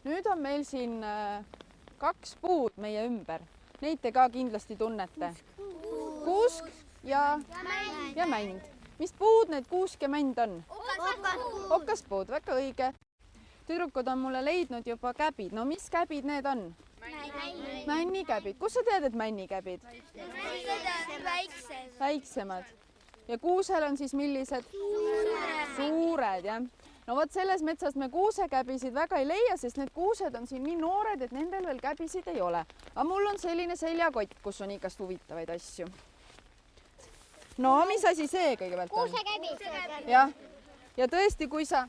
nüüd on meil siin kaks puud meie ümber. Neid te ka kindlasti tunnete. Kuusk ja mänd. Mis puud need kuusk ja mänd on? Okaspuud, väga õige. Tüdrukud on mulle leidnud juba käbid. No mis käbid need on? Männikäbid. Kus sa tead, et männikäbid? Väiksemad. Ja kuusel on siis millised? Suured, jah. No vot selles metsas me kuusekäbisid väga ei leia, sest need kuused on siin nii noored, et nendel veel käbisid ei ole. Aga mul on selline seljakott, kus on igast huvitavaid asju. No mis asi see kõigepealt on? Kuusekäbi. Jah. Ja tõesti, kui sa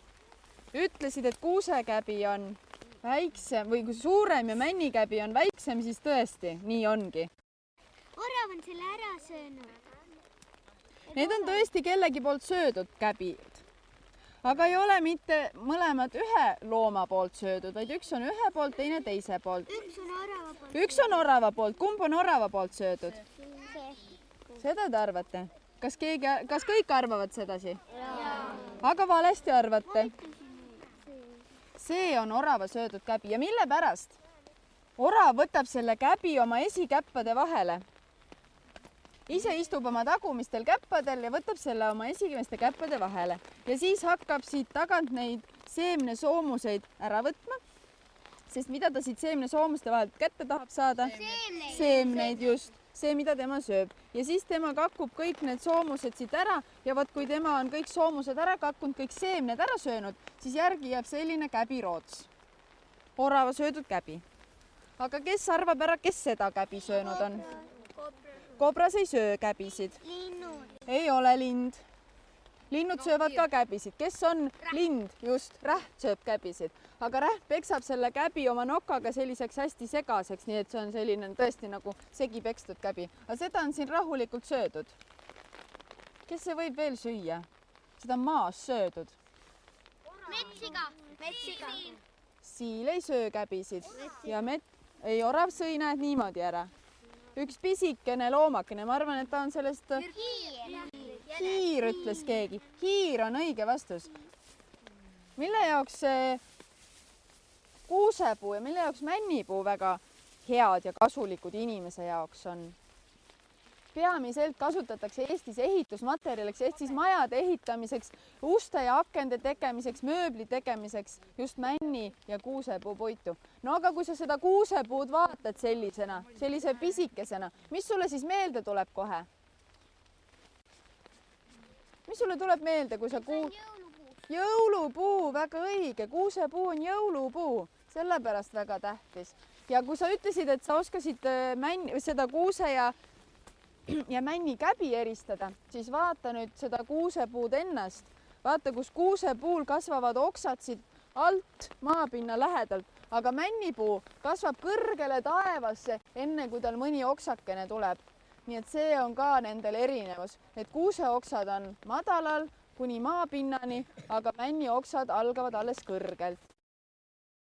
ütlesid, et kuusekäbi on väiksem või kui suurem ja männikäbi on väiksem, siis tõesti, nii ongi. Orav on selle ära söönud. Need on tõesti kellegi poolt söödud käbid. Aga ei ole mitte mõlemad ühe looma poolt söödud, vaid üks on ühe poolt, teine teise poolt. Üks on orava poolt. Üks on orava poolt. Kumb on orava poolt söödud? Seda te arvate? Kas kõik arvavad sedasi? Aga valesti arvate. See on orava söödud käbi. Ja mille pärast? Orav võtab selle käbi oma esikäppade vahele. Ise istub oma tagumistel käppadel ja võtab selle oma esimeste käppade vahele. Ja siis hakkab siit tagant neid seemnesoomuseid ära võtma. Sest mida ta siit seemnesoomuste vahelt kätte tahab saada? Seemneid just. See, mida tema sööb. Ja siis tema kakub kõik need soomused siit ära ja võt, kui tema on kõik soomused ära kakkunud, kõik seemned ära söönud, siis järgi jääb selline käbiroots. Orava söödud käbi. Aga kes arvab ära, kes seda käbi söönud on? Kobras ei söö käbisid. Linnud. Ei ole lind. Linnud söövad ka käbisid. Kes on lind? Just, räht sööb käbisid. Aga räht peksab selle käbi oma nokaga selliseks hästi segaseks, nii et see on selline tõesti nagu segi pekstud käbi. Aga seda on siin rahulikult söödud. Kes see võib veel süüa? Seda on maas söödud. Metsiga. Siil ei söö käbisid. Ja ei, orav sõi näed niimoodi ära. Üks pisikene loomakene, ma arvan, et ta on sellest... Hiir ütles keegi. Hiir on õige vastus. Mille jaoks see kuusepuu ja mille jaoks männipuu väga head ja kasulikud inimese jaoks on? Peamiselt kasutatakse Eestis ehitusmaterjaliks, ehk siis majade ehitamiseks, uste ja akende tegemiseks, mööbli tegemiseks, just männi ja kuusepuu puitu. No aga kui sa seda kuusepuud vaatad sellisena, sellise pisikesena, mis sulle siis meelde tuleb kohe? Mis sulle tuleb meelde, kui sa Jõulupuu, väga õige. Kuusepuu on jõulupuu, sellepärast väga tähtis. Ja kui sa ütlesid, et sa oskasid seda kuuse ja männi käbi eristada, siis vaata nüüd seda kuusepuud ennast. Vaata, kus kuusepuul kasvavad oksad siit alt maapinna lähedalt, aga männipuu kasvab kõrgele taevasse, enne kui tal mõni oksakene tuleb. Nii et see on ka nendel erinevus. Need kuuseoksad on madalal kuni maapinnani, aga männioksad algavad alles kõrgelt.